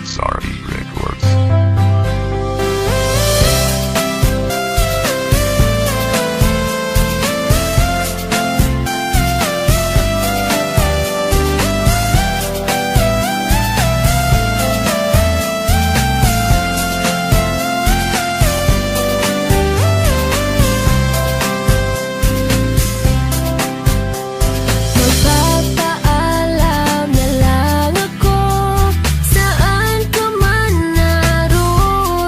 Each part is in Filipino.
Sorry Records. Magpapaalam na lang ako saan ka man naroroon.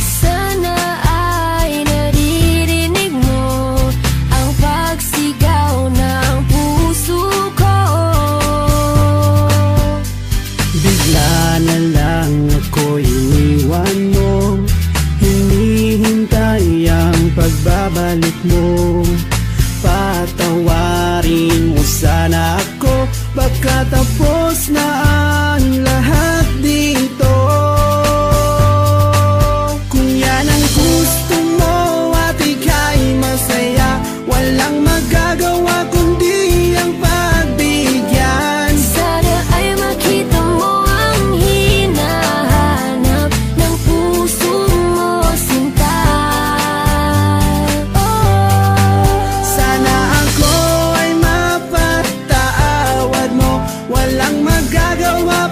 Sana ay naririnig mo ang pagsigaw ng puso ko. Bigla na lang ako iniwan mo, hinihintay ang pagbabalik mo. Patawarin mo sana ako, baka tapos na ang lahat dito. Kung yan ang gusto mo at ika'y masaya, walang magagawa kundi ang pagbigyan. Sana ay makita mo ang hinahanap ng puso mo, sinta. Sana ako ay mapatawad mo, walang magagawa